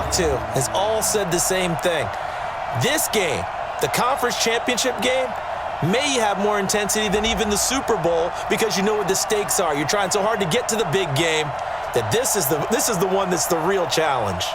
talked to has all said the same thing. This game, the conference championship game, may have more intensity than even the Super Bowl because you know what the stakes are. You're trying so hard to get to the big game that this is the one that's the real challenge.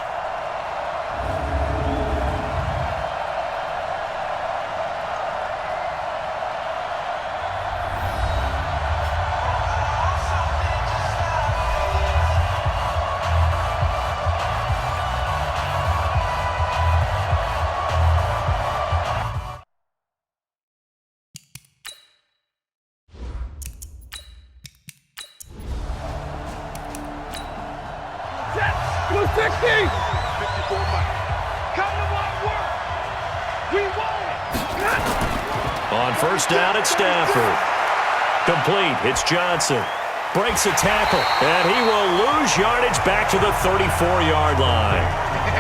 On first down at Stafford. Complete. It's Johnson. Breaks a tackle. And he will lose yardage back to the 34-yard line.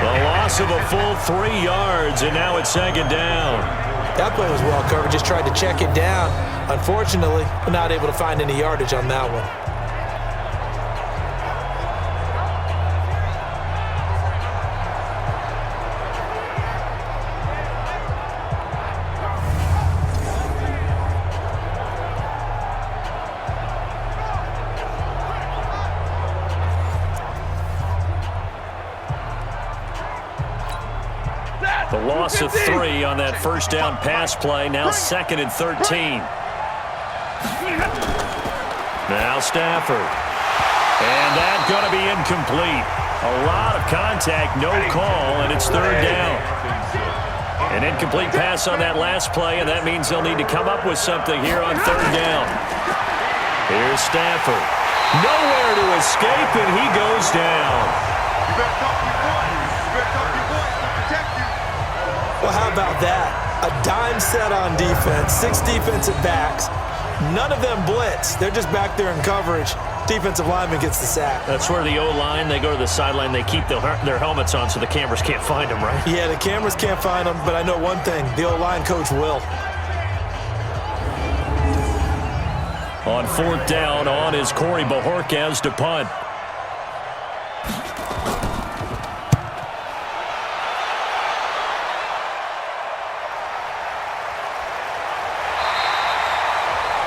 The loss of a full 3 yards, and now it's second down. That play was well covered. Just tried to check it down. Unfortunately, we're not able to find any yardage on that one. The loss of 3 on that first down pass play. Now second and 13. Now Stafford. And that's going to be incomplete. A lot of contact, no call, and it's third down. An incomplete pass on that last play, and that means they'll need to come up with something here on third down. Here's Stafford. Nowhere to escape, and he goes down. You better talk to your boy. You better talk to your boy to protect you. Well, how about that? A dime set on defense, 6 defensive backs. None of them blitz. They're just back there in coverage. Defensive lineman gets the sack. That's where the O-line, they go to the sideline, they keep their helmets on so the cameras can't find them, right? Yeah, the cameras can't find them, but I know one thing. The O-line coach will. On fourth down, on is Corey Bojorquez to punt.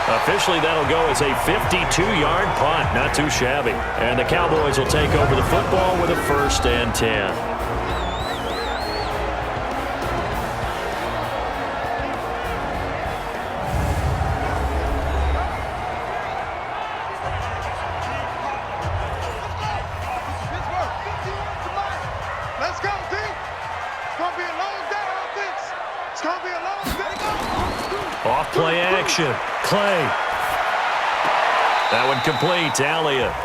Officially, that'll go as a 52-yard punt. Not too shabby. And the Cowboys will take over the football with a 1st and 10. Let's go, D. It's going to be a long day on this. It's going to be a long day. Off play action. Clay. That one complete to Elliott.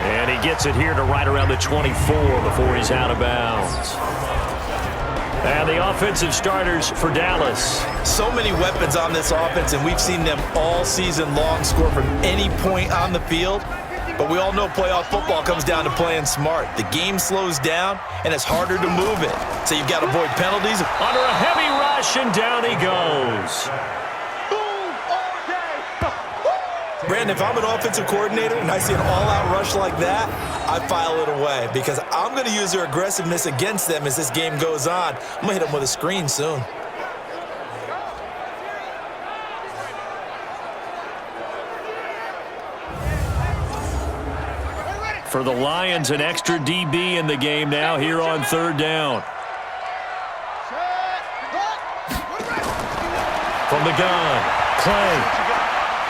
And he gets it here to right around the 24 before he's out of bounds. And the offensive starters for Dallas. So many weapons on this offense, and we've seen them all season long score from any point on the field. But we all know playoff football comes down to playing smart. The game slows down, and it's harder to move it. So you've got to avoid penalties. Under a heavy rush, and down he goes. Brandon, if I'm an offensive coordinator and I see an all-out rush like that, I file it away because I'm going to use their aggressiveness against them as this game goes on. I'm going to hit them with a screen soon. For the Lions, an extra DB in the game now here on third down. From the gun, Clay.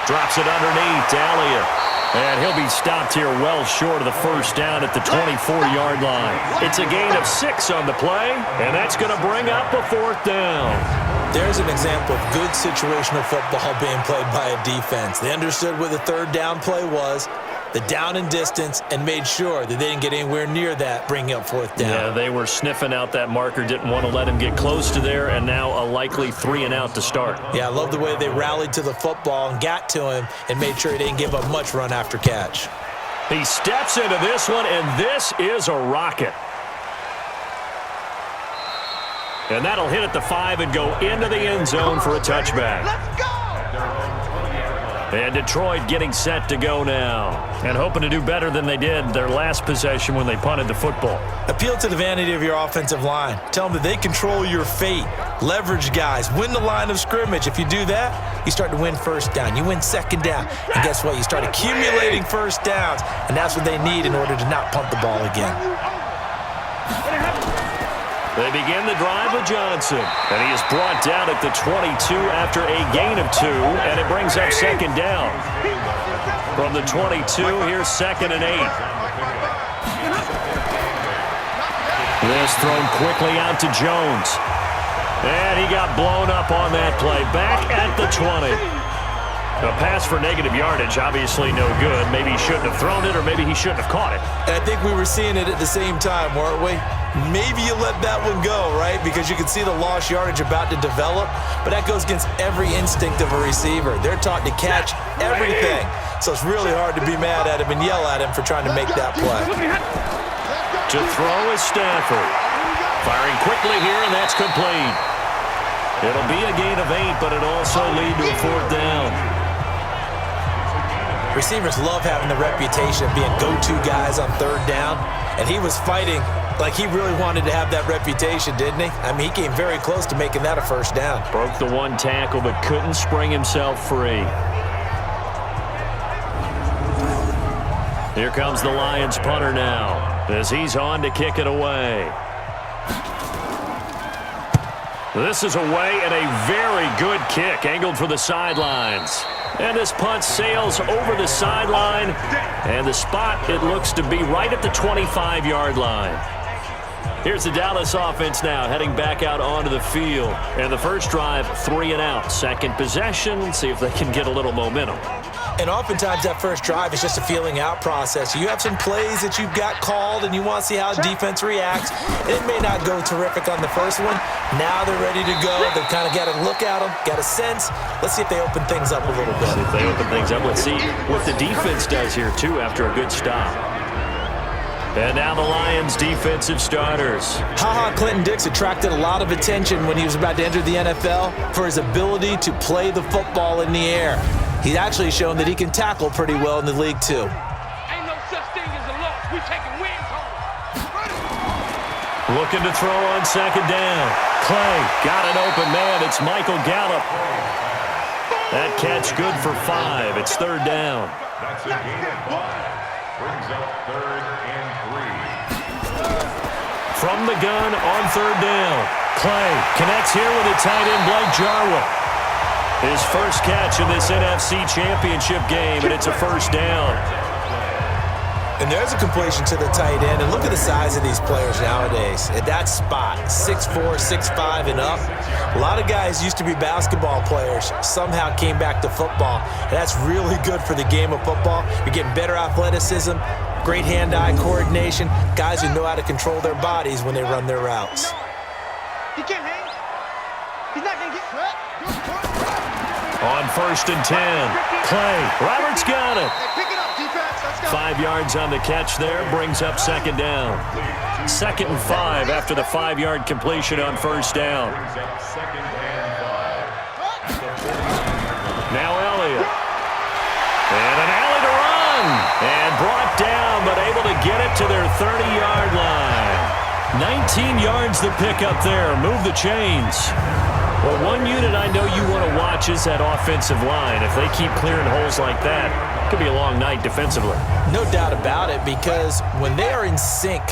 Drops it underneath to Elliott. And he'll be stopped here well short of the first down at the 24-yard line. It's a gain of 6 on the play, and that's going to bring up a 4th down. There's an example of good situational football being played by a defense. They understood what the third down play was, the down and distance, and made sure that they didn't get anywhere near that, bringing up 4th down. Yeah, they were sniffing out that marker, didn't want to let him get close to there, and now a likely 3 and out to start. Yeah, I love the way they rallied to the football and got to him and made sure he didn't give up much run after catch. He steps into this one, and this is a rocket. And that'll hit at the 5 and go into the end zone for a touchback. Let's go! And Detroit getting set to go now. And hoping to do better than they did their last possession when they punted the football. Appeal to the vanity of your offensive line. Tell them that they control your fate. Leverage guys. Win the line of scrimmage. If you do that, you start to win first down. You win second down. And guess what? You start accumulating first downs. And that's what they need in order to not punt the ball again. They begin the drive with Johnson. And he is brought down at the 22 after a gain of 2. And it brings up second down. From the 22, here's 2nd and 8. This thrown quickly out to Jones. And he got blown up on that play. Back at the 20. A pass for negative yardage, obviously no good. Maybe he shouldn't have thrown it, or maybe he shouldn't have caught it. And I think we were seeing it at the same time, weren't we? Maybe you let that one go, right? Because you can see the lost yardage about to develop. But that goes against every instinct of a receiver. They're taught to catch everything. So it's really hard to be mad at him and yell at him for trying to make that play. To throw is Stafford. Firing quickly here, and that's complete. It'll be a gain of 8, but it'll also lead to a 4th down. Receivers love having the reputation of being go-to guys on 3rd down, and he was fighting like he really wanted to have that reputation, didn't he? I mean, he came very close to making that a 1st down. Broke the one tackle, but couldn't spring himself free. Here comes the Lions punter now, as he's on to kick it away. This is away, and a very good kick, angled for the sidelines. And this punt sails over the sideline, and the spot, it looks to be right at the 25-yard line. Here's the Dallas offense now, heading back out onto the field. And the first drive, 3 and out. Second possession, see if they can get a little momentum. And oftentimes that first drive is just a feeling out process. You have some plays that you've got called, and you want to see how the defense reacts. It may not go terrific on the first one. Now they're ready to go. They've kind of got to look at them, got a sense. Let's see if they open things up a little bit. See if they open things up. Let's see what the defense does here, too, after a good stop. And now the Lions' defensive starters. Clinton-Dix attracted a lot of attention when he was about to enter the NFL for his ability to play the football in the air. He's actually shown that he can tackle pretty well in the league, too. Ain't no such thing as a loss. We taking wins home. Looking to throw on 2nd down. Clay got an open man. It's Michael Gallup. That catch good for 5. It's 3rd down. That's a gain of 5. Brings up 3rd and 3. From the gun on 3rd down. Clay connects here with a tight end, Blake Jarwin. His first catch in this NFC Championship game, and it's a 1st down. And there's a completion to the tight end. And look at the size of these players nowadays. At that spot, 6'4", 6'5", and up. A lot of guys used to be basketball players, somehow came back to football. And that's really good for the game of football. You're getting better athleticism, great hand-eye coordination, guys who know how to control their bodies when they run their routes. He can't hang. He's not going to get cut. On 1st and 10, Clay. Roberts got it. Hey, pick it up, defense. Let's go. 5 yards on the catch there, brings up 2nd down. 2nd and 5 after the 5-yard completion on 1st down. Brings up 2nd and 5. Now Elliott. And an alley to run. And brought down, but able to get it to their 30-yard line. 19 yards to pick up there. Move the chains. Well, one unit I know you want to watch is that offensive line. If they keep clearing holes like that, it could be a long night defensively. No doubt about it, because when they are in sync,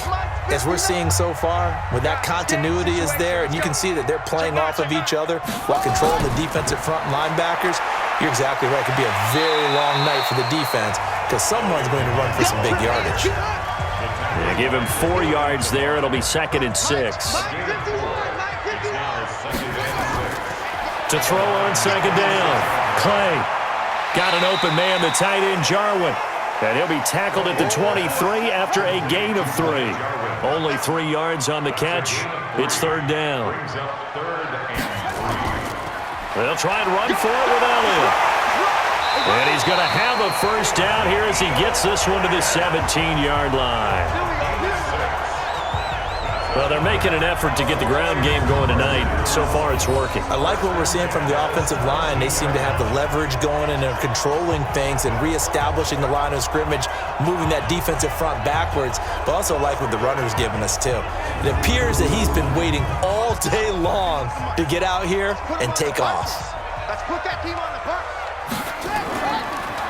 as we're seeing so far, when that continuity is there, and you can see that they're playing off of each other while controlling the defensive front and linebackers, you're exactly right. It could be a very long night for the defense because someone's going to run for some big yardage. Yeah, give him 4 yards there. It'll be 2nd and 6. To throw on 2nd down. Clay got an open man, the tight end Jarwin. And he'll be tackled at the 23 after a gain of 3. Only 3 yards on the catch. It's 3rd down. They'll try and run for it with Elliott. And he's going to have a 1st down here as he gets this one to the 17-yard line. Well, they're making an effort to get the ground game going tonight. So far, it's working. I like what we're seeing from the offensive line. They seem to have the leverage going, and they're controlling things and reestablishing the line of scrimmage, moving that defensive front backwards, but also like what the runner's giving us, too. It appears that he's been waiting all day long to get out here and take off. Let's put that team on the clock.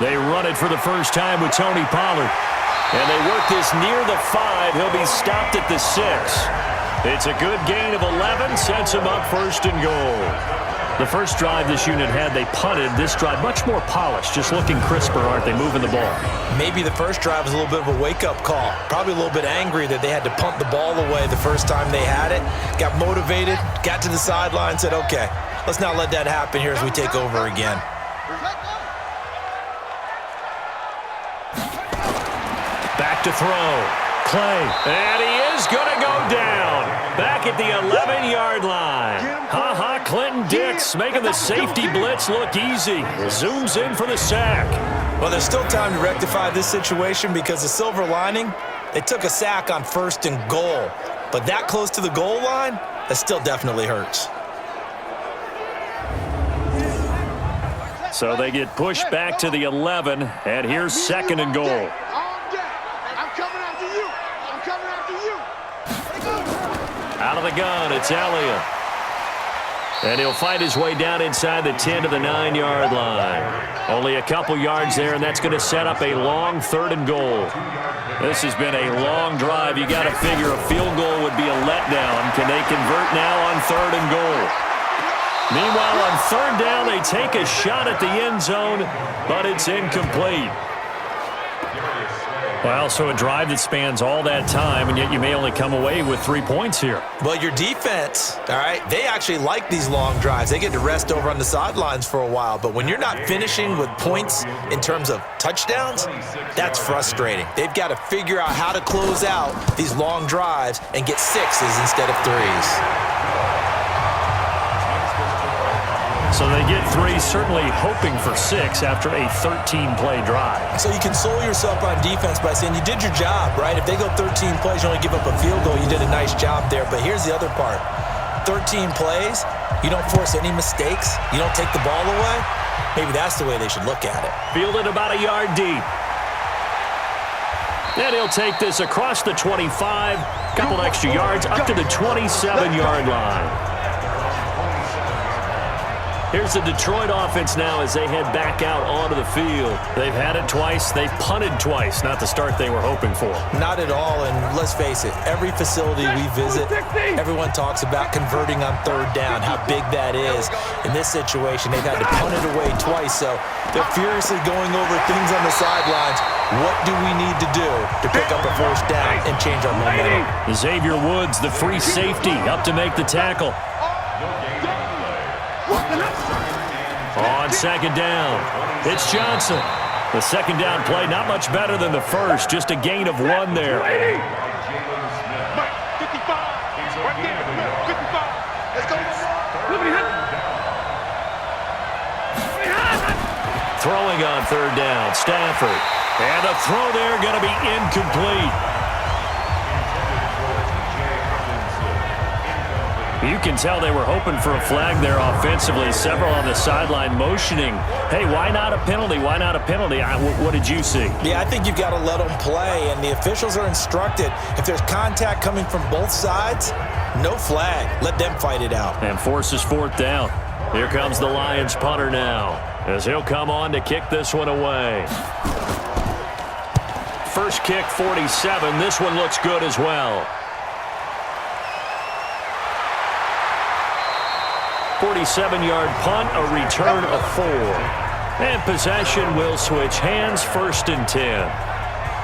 They run it for the first time with Tony Pollard. And they work this near the 5. He'll be stopped at the 6. It's a good gain of 11, sets him up first and goal. The first drive this unit had, they punted. This drive, much more polished, just looking crisper, aren't they, moving the ball? Maybe the first drive was a little bit of a wake-up call. Probably a little bit angry that they had to punt the ball away the first time they had it. Got motivated, got to the sideline, said, okay, let's not let that happen here as we take over again. Back to throw. Clay. And he is going to go down. Back at the 11-yard line. Ha-ha, Clinton Dix making the safety blitz look easy. Zooms in for the sack. Well, there's still time to rectify this situation because the silver lining, they took a sack on 1st and goal. But that close to the goal line, that still definitely hurts. So they get pushed back to the 11, and here's 2nd and goal. Out of the gun, it's Elliott. And he'll fight his way down inside the 10 to the 9-yard line. Only a couple yards there, and that's going to set up a long 3rd and goal. This has been a long drive. You got to figure a field goal would be a letdown. Can they convert now on 3rd and goal? Meanwhile, on 3rd down, they take a shot at the end zone, but it's incomplete. Well, so a drive that spans all that time, and yet you may only come away with 3 points here. Well, your defense, all right, they actually like these long drives. They get to rest over on the sidelines for a while. But when you're not finishing with points in terms of touchdowns, that's frustrating. They've got to figure out how to close out these long drives and get 6s instead of 3s. So they get 3, certainly hoping for 6 after a 13-play drive. So you console yourself on defense by saying you did your job, right? If they go 13 plays, you only give up a field goal, you did a nice job there. But here's the other part. 13 plays, you don't force any mistakes, you don't take the ball away. Maybe that's the way they should look at it. Fielded about a yard deep. And he'll take this across the 25, couple extra yards up to the 27-yard line. Here's the Detroit offense now as they head back out onto the field. They've had it twice. They've punted twice. Not the start they were hoping for. Not at all, and let's face it, every facility we visit, everyone talks about converting on 3rd down, how big that is. In this situation, they've had to punt it away twice, so they're furiously going over things on the sidelines. What do we need to do to pick up a 1st down and change our momentum? Xavier Woods, the free safety, up to make the tackle. On 2nd down, it's Johnson. The 2nd down play, not much better than the first, just a gain of 1 there. 55. Right there. 55. Let's go. Throwing on 3rd down, Stafford. And the throw there going to be incomplete. You can tell they were hoping for a flag there offensively. Several on the sideline motioning. Hey, why not a penalty? Why not a penalty? What did you see? Yeah, I think you've got to let them play, and the officials are instructed. If there's contact coming from both sides, no flag. Let them fight it out. And forces 4th down. Here comes the Lions punter now as he'll come on to kick this one away. First kick, 47. This one looks good as well. 47-yard punt, a return of 4. And possession will switch hands, 1st and 10.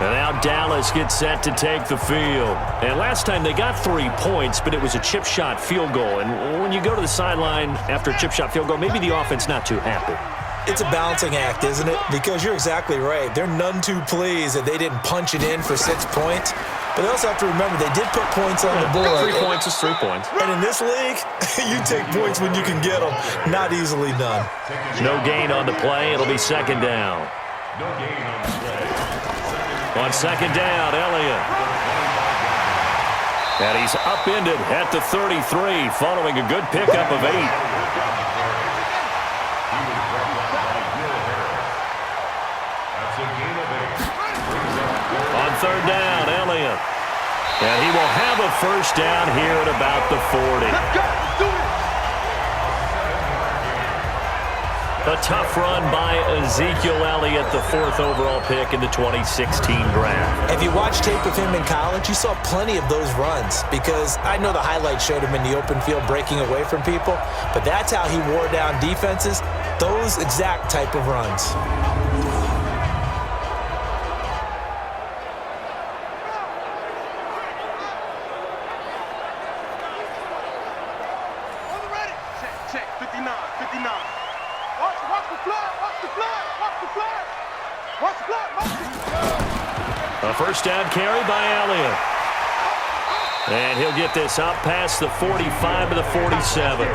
And now Dallas gets set to take the field. And last time they got 3 points, but it was a chip shot field goal. And when you go to the sideline after a chip shot field goal, maybe the offense not too happy. It's a balancing act, isn't it? Because you're exactly right. They're none too pleased that they didn't punch it in for 6 points. But they also have to remember they did put points on the board. 3 points is 3 points. And in this league, you take points when you can get them. Not easily done. No gain on the play. It'll be 2nd down. No gain on the play. On 2nd down, Elliott. And he's upended at the 33 following a good pickup of 8. On third down, Elliott. And he will have a first down here at about the 40. Let's go. Let's do it. A tough run by Ezekiel Elliott, the 4th overall pick in the 2016 draft. If you watch tape of him in college, you saw plenty of those runs because I know the highlights showed him in the open field breaking away from people, but that's how he wore down defenses, those exact type of runs. Check, 59, 59. Watch the flag, watch the flag, watch the flag. Watch the flag, watch the flag. A first down carry by Elliott. And he'll get this up past the 45 to the 47.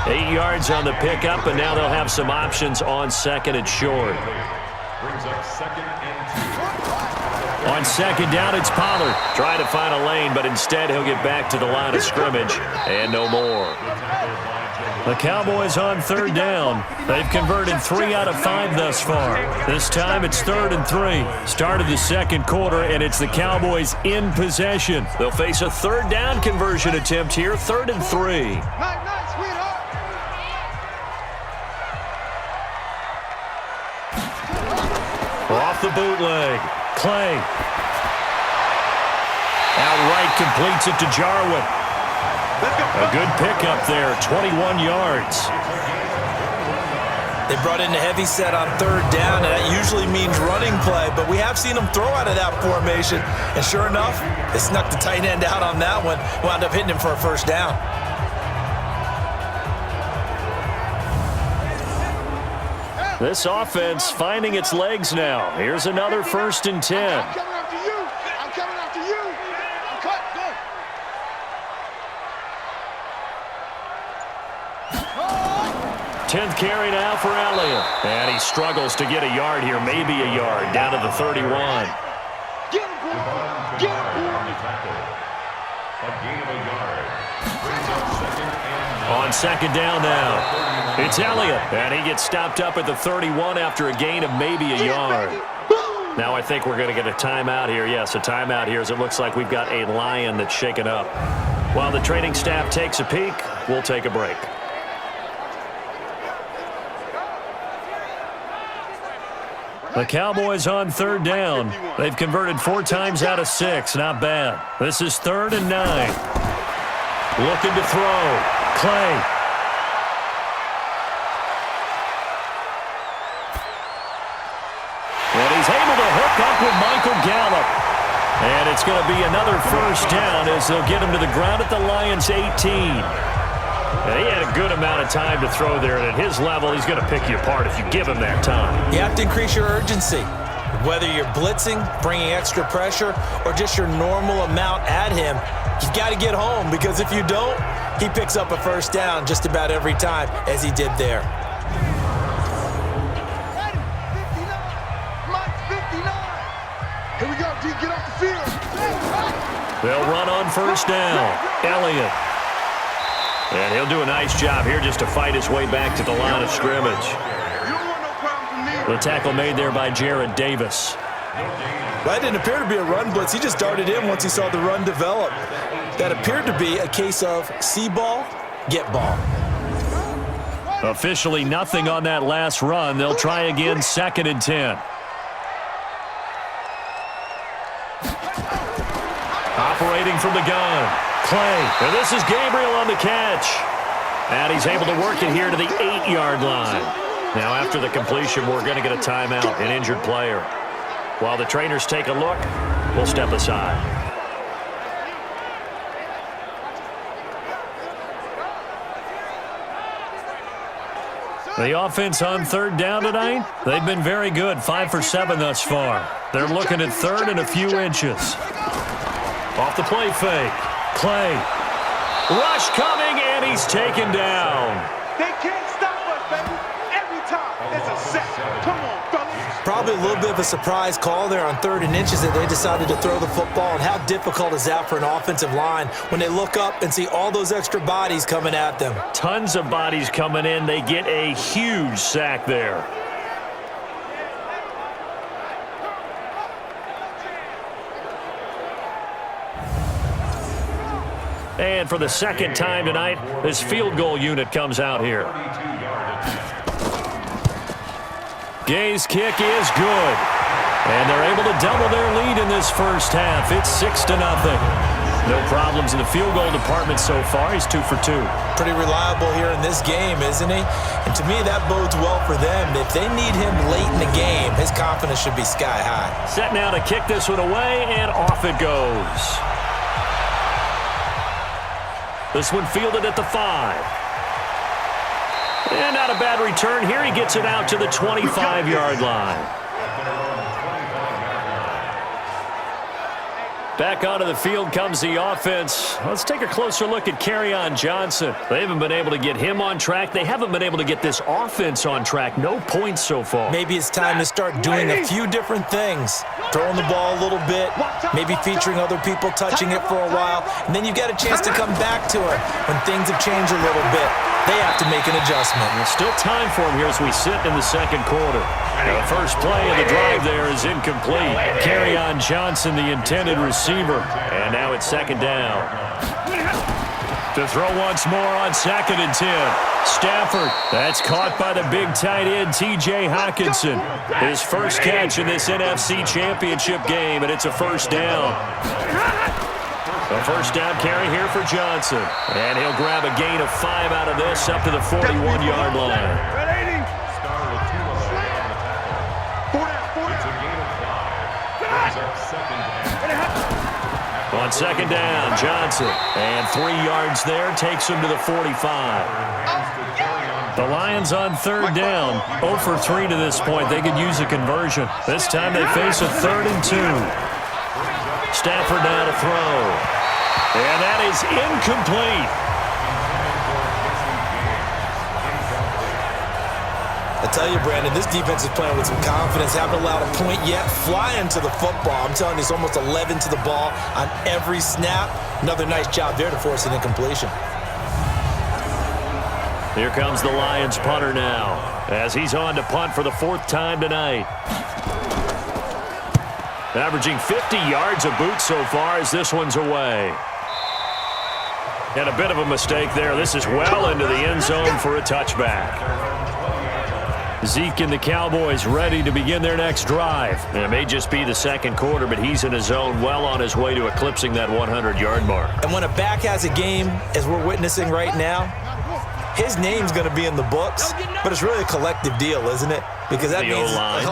8 yards on the pickup, and now they'll have some options on second and short. Brings up 2nd and 2. On second down, it's Pollard. Trying to find a lane, but instead he'll get back to the line of scrimmage and no more. The Cowboys on third down. They've converted 3 out of 5 thus far. This time it's 3rd and 3. Start of the second quarter, and it's the Cowboys in possession. They'll face a third down conversion attempt here, 3rd and 3. Night, sweetheart. Off the bootleg. Clay. Outright completes it to Jarwin. A good pickup there, 21 yards. They brought in a heavy set on third down, and that usually means running play, but we have seen them throw out of that formation. And sure enough, they snuck the tight end out on that one, wound up hitting him for a first down. This offense finding its legs now. Here's another 1st and 10. I'm coming after you. I'm coming after you. I'm cut. Go. 10th carry now for Elliott. And he struggles to get a yard here, maybe a yard, down to the 31. Get him, boy. Get him, boy. A gain of a yard. Brings up 2nd and 9. On second down now, it's Elliott. And he gets stopped up at the 31 after a gain of maybe a yard. Now I think we're going to get a timeout here. Yes, a timeout here as it looks like we've got a lion that's shaken up. While the training staff takes a peek, we'll take a break. The Cowboys on third down. They've converted 4 times out of 6. Not bad. This is 3rd and 9. Looking to throw. Clay. And he's able to hook up with Michael Gallup. And it's going to be another first down as they'll get him to the ground at the Lions' 18. And he had a good amount of time to throw there, and at his level, he's going to pick you apart if you give him that time. You have to increase your urgency. Whether you're blitzing, bringing extra pressure, or just your normal amount at him, you've got to get home, because if you don't, he picks up a first down just about every time, as he did there. 59. Here we go, D. Get off the field. They'll run on first down. Elliott. And he'll do a nice job here just to fight his way back to the line of scrimmage. You don't want no problem from me. The tackle made there by Jared Davis. That didn't appear to be a run blitz. He just darted in once he saw the run develop. That appeared to be a case of see ball, get ball. Officially nothing on that last run. They'll try again, 2nd and 10. Operating from the gun. Clay. And this is Gabriel on the catch. And he's able to work it here to the 8-yard line. Now after the completion, we're going to get a timeout, an injured player. While the trainers take a look, we'll step aside. The offense on third down tonight, they've been very good, 5 for 7 thus far. They're looking at 3rd and a few inches. Off the play fake. Clay. Rush coming, and he's taken down. They can't stop us, baby. Every time it's a sack. Come on, fellas. Probably a little bit of a surprise call there on 3rd and inches that they decided to throw the football. And how difficult is that for an offensive line when they look up and see all those extra bodies coming at them? Tons of bodies coming in. They get a huge sack there. And for the second time tonight, this field goal unit comes out here. Gay's kick is good. And they're able to double their lead in this first half. It's 6-0. No problems in the field goal department so far. He's 2 for 2. Pretty reliable here in this game, isn't he? And to me, that bodes well for them. If they need him late in the game, his confidence should be sky high. Set now to kick this one away, and off it goes. This one fielded at the 5. And not a bad return here. He gets it out to the 25-yard line. Back onto the field comes the offense. Let's take a closer look at Kerryon Johnson. They haven't been able to get him on track. They haven't been able to get this offense on track. No points so far. Maybe it's time to start doing a few different things. Throwing the ball a little bit, maybe featuring other people touching it for a while, and then you get a chance to come back to it when things have changed a little bit. They have to make an adjustment. There's still time for him here as we sit in the second quarter. The first play of the drive there is incomplete. Kerryon Johnson, the intended receiver. And now it's second down. To throw once more on 2nd and 10. Stafford, that's caught by the big tight end, T.J. Hockenson. His first catch in this NFC Championship game, and it's a first down. A first down carry here for Johnson. And he'll grab a gain of 5 out of this up to the 41-yard line. On second down, Johnson. And 3 yards there takes him to the 45. The Lions on 3rd down. 0 for 3 to this point. They could use a conversion. This time they face a 3rd and 2. Stafford now to throw. And that is incomplete. I tell you, Brandon, this defense is playing with some confidence. Haven't allowed a point yet. Flying to the football. I'm telling you, it's almost 11 to the ball on every snap. Another nice job there to force an incompletion. Here comes the Lions punter now as he's on to punt for the 4th time tonight. Averaging 50 yards a boot so far as this one's away. And a bit of a mistake there. This is well into the end zone for a touchback. Zeke and the Cowboys ready to begin their next drive. And it may just be the second quarter, but he's in his zone, well on his way to eclipsing that 100-yard mark. And when a back has a game, as we're witnessing right now, his name's going to be in the books, but it's really a collective deal, isn't it? Because that means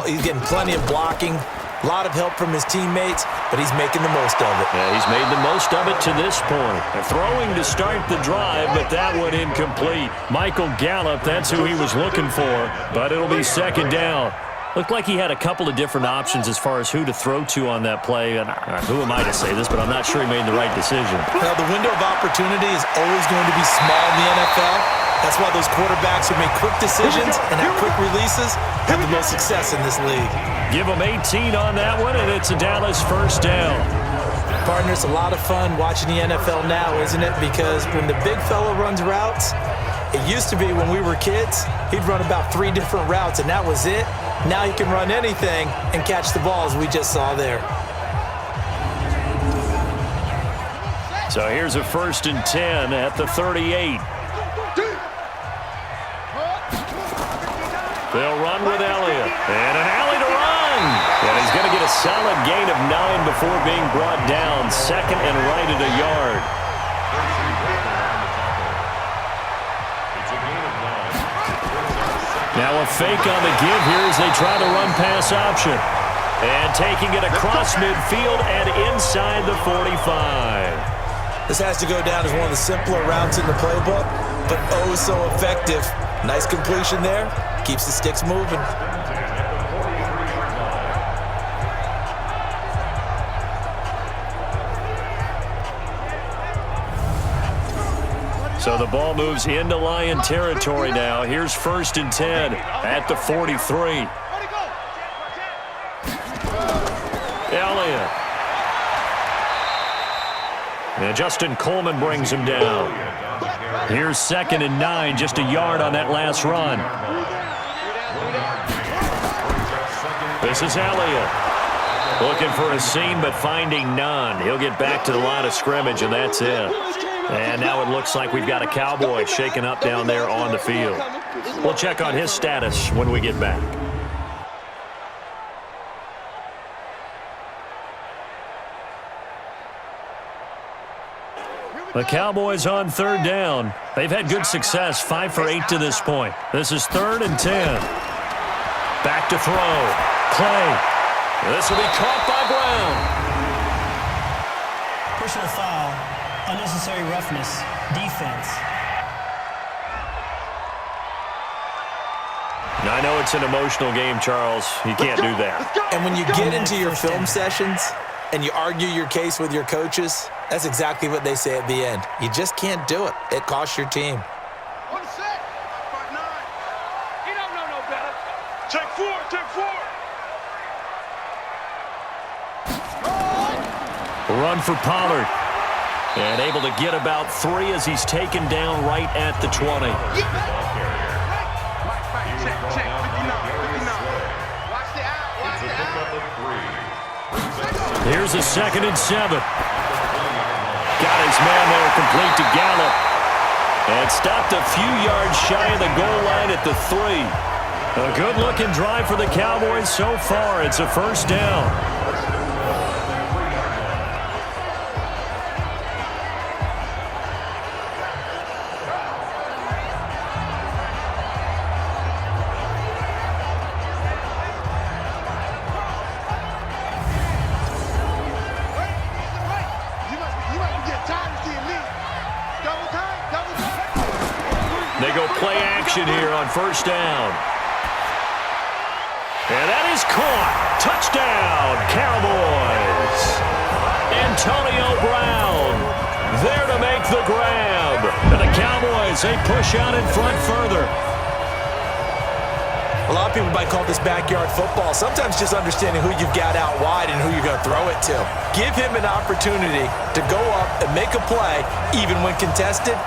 he's getting plenty of blocking, a lot of help from his teammates, but he's making the most of it. Yeah, he's made the most of it to this point. Throwing to start the drive, but that one incomplete. Michael Gallup, that's who he was looking for, but it'll be second down. Looked like he had a couple of different options as far as who to throw to on that play. And who am I to say this, but I'm not sure he made the right decision. Well, the window of opportunity is always going to be small in the NFL. That's why those quarterbacks who make quick decisions and have quick releases have the most success in this league. Give them 18 on that one, and it's a Dallas first down. Partner, it's a lot of fun watching the NFL now, isn't it? Because when the big fella runs routes, it used to be when we were kids, he'd run about 3 different routes, and that was it. Now he can run anything and catch the ball, as we just saw there. So here's a 1st and 10 at the 38. They'll run with Elliott. And an alley to run. And he's going to get a solid gain of 9 before being brought down. 2nd and right at a yard. Now a fake on the give here as they try to run pass option. And taking it across midfield and inside the 45. This has to go down as one of the simpler routes in the playbook, but oh so effective. Nice completion there. Keeps the sticks moving. So the ball moves into Lion territory now. Here's 1st and 10 at the 43. And Justin Coleman brings him down. Here's 2nd and 9, just a yard on that last run. This is Elliott. Looking for a seam, but finding none. He'll get back to the line of scrimmage, and that's it. And now it looks like we've got a Cowboy shaken up down there on the field. We'll check on his status when we get back. The Cowboys on 3rd down. They've had good success, 5 for 8 to this point. This is 3rd and 10. Back to throw. Clay. This will be caught by Brown. Personal foul, unnecessary roughness, defense. Now, I know it's an emotional game, Charles. You can't do that. And when you get into your film sessions and you argue your case with your coaches, that's exactly what they say at the end. You just can't do it. It costs your team. On the set. 5-9. He don't know no better. Check 4. Check 4. Run for Pollard. And able to get about 3 as he's taken down right at the 20. Check. Check. 59. 59. Watch the out. Watch the out. Here's a 2nd and 7. Got his man there complete to Gallup. And stopped a few yards shy of the goal line at the 3. A good-looking drive for the Cowboys so far. It's a 1st down. They go play action here on 1st down. And that is caught. Touchdown, Cowboys. Antonio Brown there to make the grab. And the Cowboys, they push out in front further. A lot of people might call this backyard football. Sometimes just understanding who you've got out wide and who you're going to throw it to. Give him an opportunity to go up and make a play, even when contested.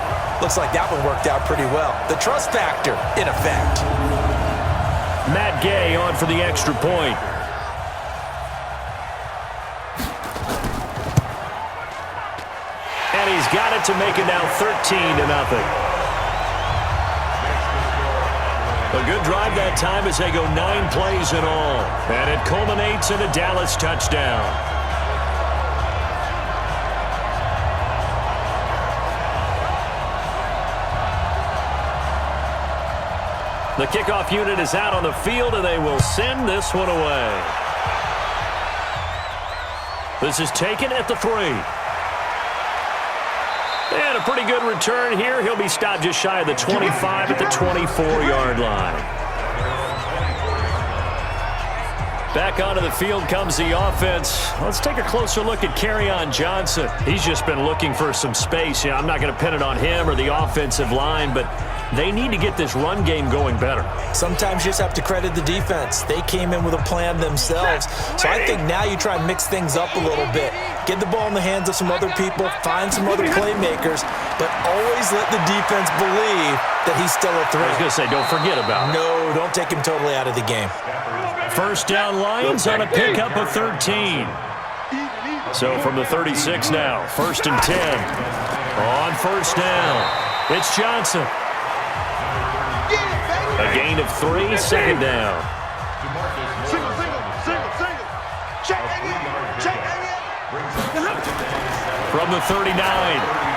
Looks like that one worked out pretty well. The trust factor, in effect. Matt Gay on for the extra point. And he's got it to make it now 13-0. A good drive that time as they go 9 plays in all. And it culminates in a Dallas touchdown. The kickoff unit is out on the field, and they will send this one away. This is taken at the 3. And a pretty good return here. He'll be stopped just shy of the 25 at the 24-yard line. Back onto the field comes the offense. Let's take a closer look at Kerryon Johnson. He's just been looking for some space. I'm not going to pin it on him or the offensive line, but they need to get this run game going better. Sometimes you just have to credit the defense. They came in with a plan themselves. So I think now you try and mix things up a little bit. Get the ball in the hands of some other people, find some other playmakers, but always let the defense believe that he's still a threat. I was going to say, don't forget about it. No, don't take him totally out of the game. 1st down, Lions on a pickup of 13. So from the 36 now, 1st and 10. On 1st down, it's Johnson. A gain of 3, 2nd down. Single. Check. From the 39,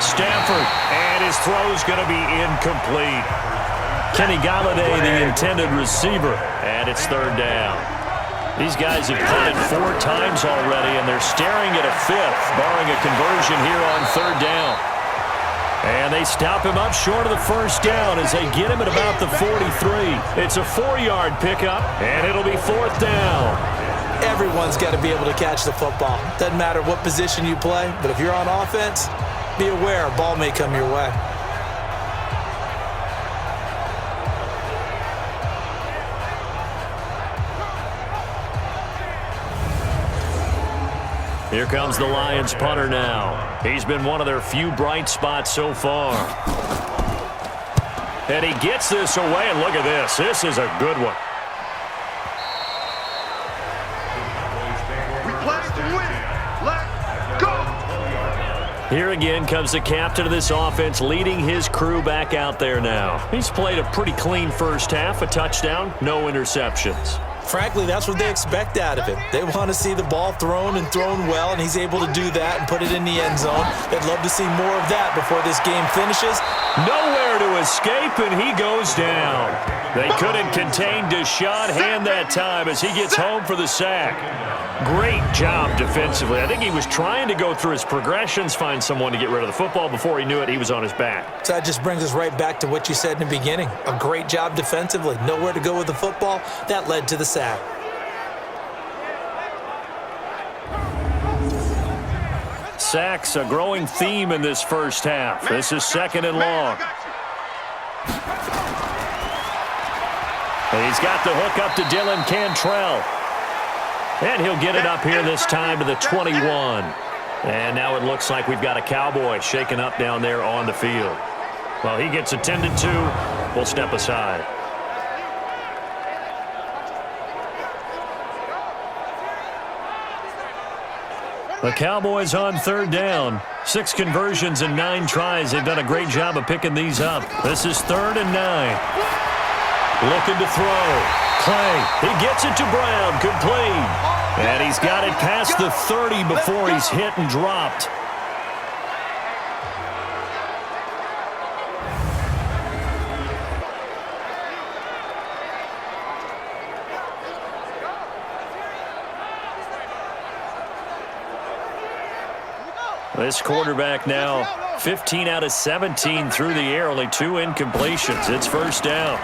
Stafford, and his throw's going to be incomplete. Kenny Galladay, the intended receiver, and it's 3rd down. These guys have punted 4 times already, and they're staring at a 5th, barring a conversion here on 3rd down. And they stop him up short of the 1st down as they get him at about the 43. It's a 4-yard pickup, and it'll be 4th down. Everyone's got to be able to catch the football. Doesn't matter what position you play, but if you're on offense, be aware a ball may come your way. Here comes the Lions punter now. He's been one of their few bright spots so far. And he gets this away, and look at this. This is a good one. We play to win. Let's go. Here again comes the captain of this offense, leading his crew back out there now. He's played a pretty clean first half, a touchdown, no interceptions. Frankly, that's what they expect out of him. They want to see the ball thrown and thrown well, and he's able to do that and put it in the end zone. They'd love to see more of that before this game finishes. Nowhere to escape, and he goes down. They couldn't contain Deshaun Hand that time as he gets home for the sack. Great job defensively. I think he was trying to go through his progressions, find someone to get rid of the football. Before he knew it, he was on his back. So that just brings us right back to what you said in the beginning. A great job defensively. Nowhere to go with the football. That led to the sack. Sacks, a growing theme in this first half. This is 2nd and long. He's got the hook up to Dylan Cantrell. And he'll get it up here this time to the 21. And now it looks like we've got a Cowboy shaken up down there on the field. Well, he gets attended to. We'll step aside. The Cowboys on 3rd down. 6 conversions and 9 tries. They've done a great job of picking these up. This is 3rd and 9. Looking to throw. Clay, he gets it to Brown, complete. And he's got it past the 30 before he's hit and dropped. This quarterback now 15 out of 17 through the air, only 2 incompletions. It's 1st down.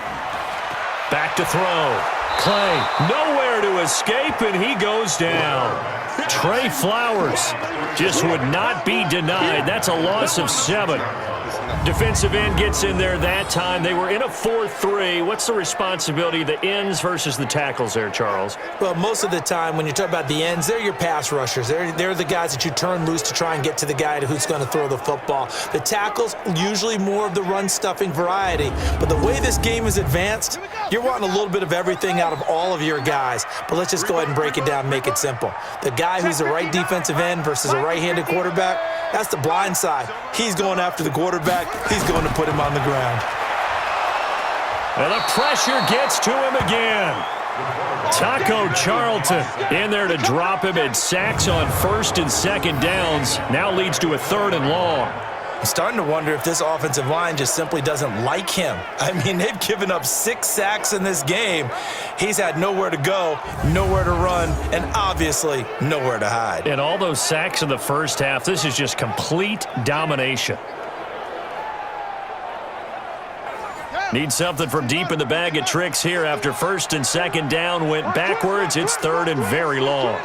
Back to throw. Clay, nowhere to escape, and he goes down. Trey Flowers just would not be denied. That's a loss of 7. Defensive end gets in there that time. They were in a 4-3. What's the responsibility of the ends versus the tackles there, Charles? Well, most of the time when you talk about the ends, they're your pass rushers. They're the guys that you turn loose to try and get to the guy who's going to throw the football. The tackles, usually more of the run-stuffing variety. But the way this game is advanced, you're wanting a little bit of everything out of all of your guys. But let's just go ahead and break it down and make it simple. The guy who's the right defensive end versus a right-handed quarterback, that's the blind side. He's going after the quarterback. He's going to put him on the ground. And the pressure gets to him again. Taco Charlton in there to drop him, and sacks on 1st and 2nd downs. Now leads to a 3rd and long. I'm starting to wonder if this offensive line just simply doesn't like him. I mean, they've given up 6 sacks in this game. He's had nowhere to go, nowhere to run, and obviously nowhere to hide. And all those sacks in the first half, this is just complete domination. Need something from deep in the bag of tricks here after 1st and 2nd down went backwards. It's 3rd and very long.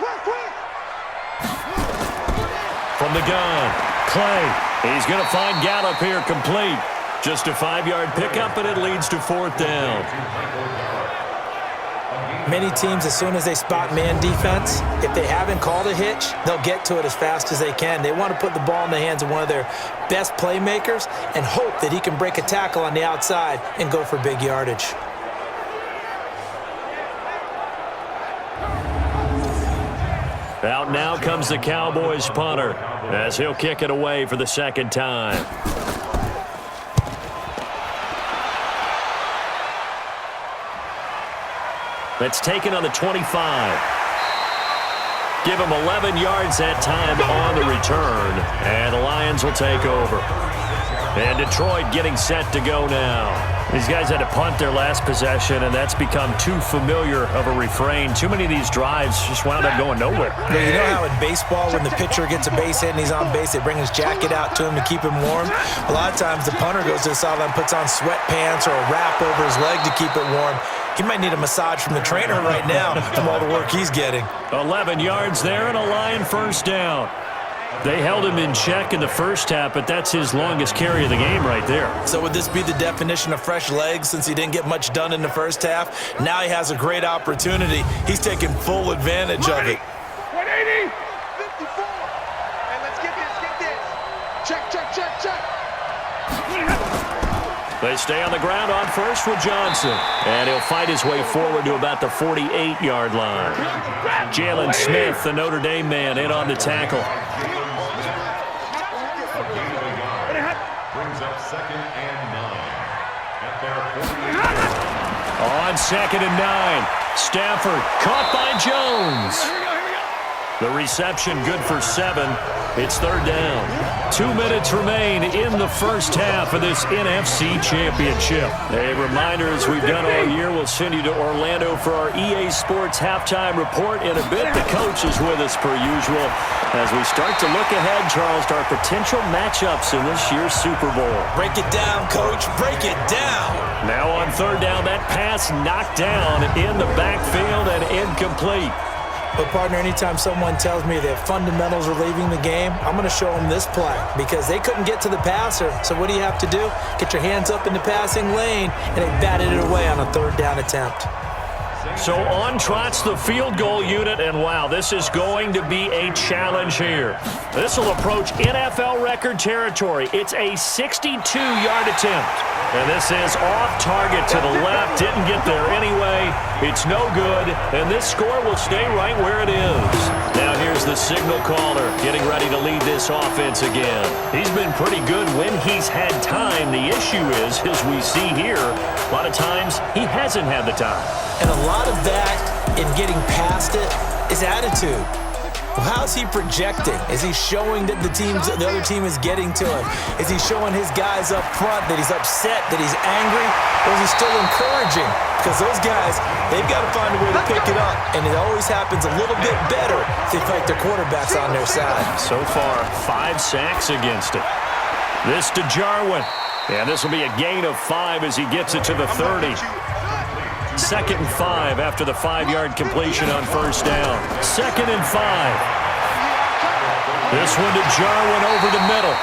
From the gun, Clay. He's going to find Gallup here complete. Just a 5-yard pickup, and it leads to 4th down. Many teams, as soon as they spot man defense, if they haven't called a hitch, they'll get to it as fast as they can. They want to put the ball in the hands of one of their best playmakers and hope that he can break a tackle on the outside and go for big yardage. Out now comes the Cowboys punter as he'll kick it away for the 2nd time. That's taken on the 25. Give him 11 yards that time on the return, and the Lions will take over. And Detroit getting set to go now. These guys had to punt their last possession, and that's become too familiar of a refrain. Too many of these drives just wound up going nowhere. Yeah, you know how in baseball, when the pitcher gets a base hit and he's on base, they bring his jacket out to him to keep him warm? A lot of times the punter goes to the sideline, puts on sweatpants or a wrap over his leg to keep it warm. He might need a massage from the trainer right now from all the work he's getting. 11 yards there and a Lion 1st down. They held him in check in the first half, but that's his longest carry of the game right there. So would this be the definition of fresh legs since he didn't get much done in the first half? Now he has a great opportunity. He's taking full advantage of it. 180, 54. They stay on the ground on first with Johnson. And he'll fight his way forward to about the 48-yard line. Jalen Smith, the Notre Dame man, in on the tackle. Brings up 2nd and 9. At their 48. On 2nd and 9. Stafford caught by Jones. The reception good for 7. It's 3rd down. 2 minutes remain in the first half of this NFC Championship. A reminder, as we've done all year, we'll send you to Orlando for our EA Sports halftime report in a bit. The coach is with us per usual as we start to look ahead, Charles, to our potential matchups in this year's Super Bowl. Break it down, Coach. Break it down. Now on 3rd down, that pass knocked down in the backfield and incomplete. But, partner, anytime someone tells me that fundamentals are leaving the game, I'm going to show them this play because they couldn't get to the passer. So what do you have to do? Get your hands up in the passing lane, and they batted it away on a 3rd down attempt. So on trots the field goal unit, and wow, this is going to be a challenge here. This will approach NFL record territory. It's a 62-yard attempt. And this is off target to the left. Didn't get there anyway. It's no good. And this score will stay right where it is. Now here's the signal caller getting ready to lead this offense again. He's been pretty good when he's had time. The issue is, as we see here, a lot of times he hasn't had the time. And a lot of that in getting past it is attitude. Well, how's he projecting? Is he showing that the other team is getting to him? Is he showing his guys up front that he's upset, that he's angry? Or is he still encouraging? Because those guys, they've got to find a way to pick it up. And it always happens a little bit better if they fight their quarterbacks on their side. So far, 5 sacks against it. This to Jarwin. And this will be a gain of 5 as he gets it to the 30. 2nd and 5 after the 5-yard completion on 1st down. 2nd and 5. This one to Jarwin over the middle.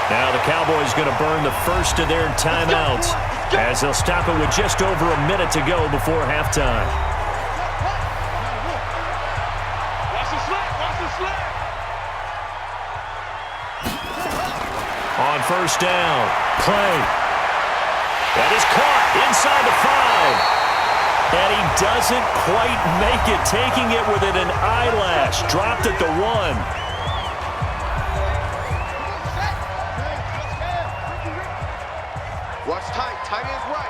Now the Cowboys going to burn the first of their timeouts as they'll stop it with just over a minute to go before halftime. Watch the slap. Watch the slap. On 1st down, play. That is caught inside the 5. And he doesn't quite make it, taking it within an eyelash. Dropped at the 1. Watch tight. Tight ends right.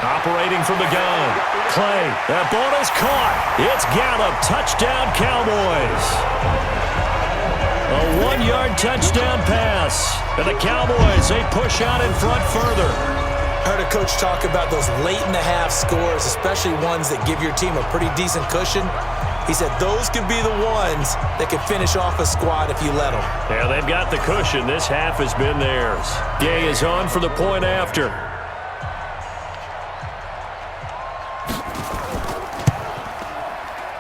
Operating from the gun. Clay. That ball is caught. It's Gallup. Touchdown, Cowboys. A 1-yard touchdown pass. And the Cowboys, they push out in front further. I heard a coach talk about those late-in-the-half scores, especially ones that give your team a pretty decent cushion. He said those could be the ones that can finish off a squad if you let them. Yeah, they've got the cushion. This half has been theirs. Gay is on for the point after.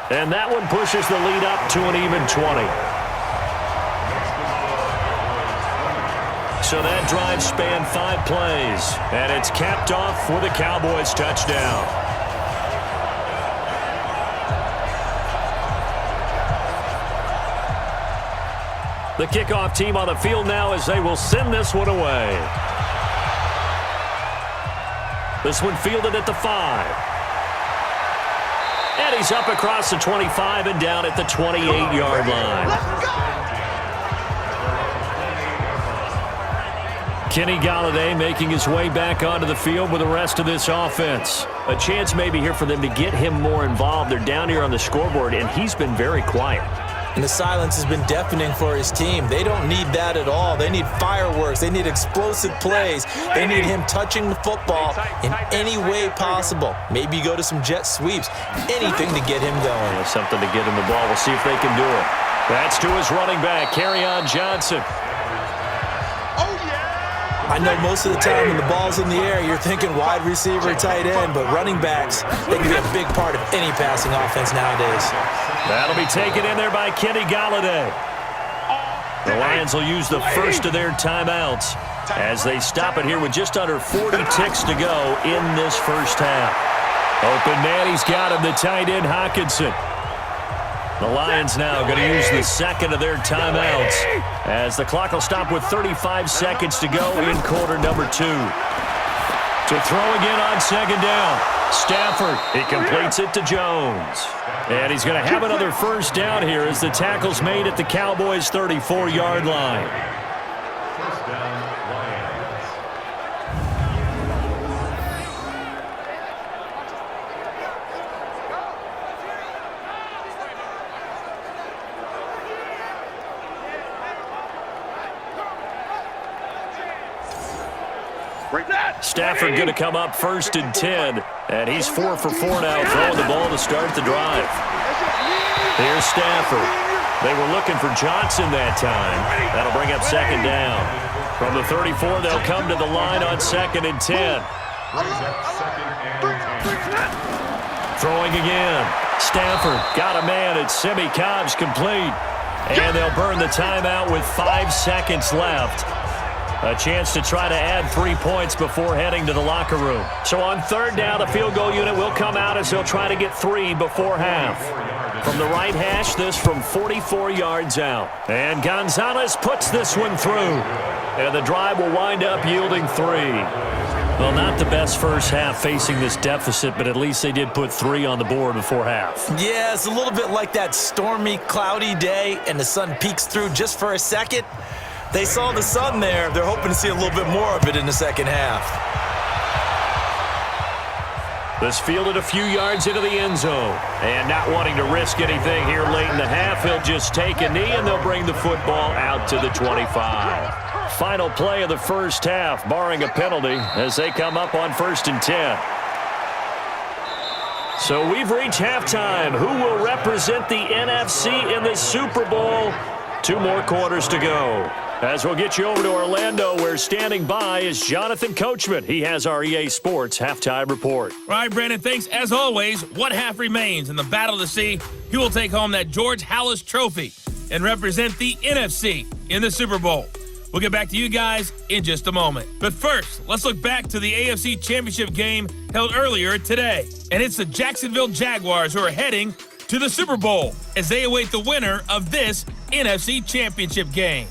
And that one pushes the lead up to an even 20. So that drive spanned 5 plays, and it's capped off with a Cowboys touchdown. The kickoff team on the field now as they will send this one away. This one fielded at the 5. And he's up across the 25 and down at the 28-yard line. Let's go. Kenny Golladay making his way back onto the field with the rest of this offense. A chance maybe here for them to get him more involved. They're down here on the scoreboard, and he's been very quiet. And the silence has been deafening for his team. They don't need that at all. They need fireworks. They need explosive plays. They need him touching the football in any way possible. Maybe go to some jet sweeps. Anything to get him going. Yeah, something to get him the ball. We'll see if they can do it. That's to his running back, Kerryon Johnson. I know most of the time when the ball's in the air, you're thinking wide receiver, tight end, but running backs, they can be a big part of any passing offense nowadays. That'll be taken in there by Kenny Golladay. The Lions will use the first of their timeouts as they stop it here with just under 40 ticks to go in this first half. Open man, he's got him, the tight end, Hockenson. The Lions now going to use the second of their timeouts as the clock will stop with 35 seconds to go in quarter number 2. To throw again on second down. Stafford, he completes it to Jones. And he's going to have another first down here as the tackle's made at the Cowboys' 34-yard line. First down, Lions. Stafford going to come up first and 10, and he's 4 for 4 now, throwing the ball to start the drive. Here's Stafford. They were looking for Johnson that time. That'll bring up second down. From the 34, they'll come to the line on second and 10. Brings up second and 10. Throwing again. Stafford got a man at Simi Cobbs complete. And they'll burn the timeout with 5 seconds left. A chance to try to add 3 points before heading to the locker room. So on third down, the field goal unit will come out as they'll try to get 3 before half. From the right hash, this from 44 yards out. And Gonzalez puts this one through. And the drive will wind up yielding 3. Well, not the best first half facing this deficit, but at least they did put 3 on the board before half. Yeah, it's a little bit like that stormy, cloudy day, and the sun peeks through just for a second. They saw the sun there. They're hoping to see a little bit more of it in the second half. This fielded a few yards into the end zone. And not wanting to risk anything here late in the half, he'll just take a knee, and they'll bring the football out to the 25. Final play of the first half, barring a penalty, as they come up on first and 10. So we've reached halftime. Who will represent the NFC in the Super Bowl? 2 more quarters to go. As we'll get you over to Orlando, where standing by is Jonathan Coachman. He has our EA Sports halftime report. All right, Brandon, thanks. As always, one half remains in the battle to see who will take home that George Halas trophy and represent the NFC in the Super Bowl. We'll get back to you guys in just a moment. But first, let's look back to the AFC Championship game held earlier today. And it's the Jacksonville Jaguars who are heading to the Super Bowl as they await the winner of this NFC Championship game.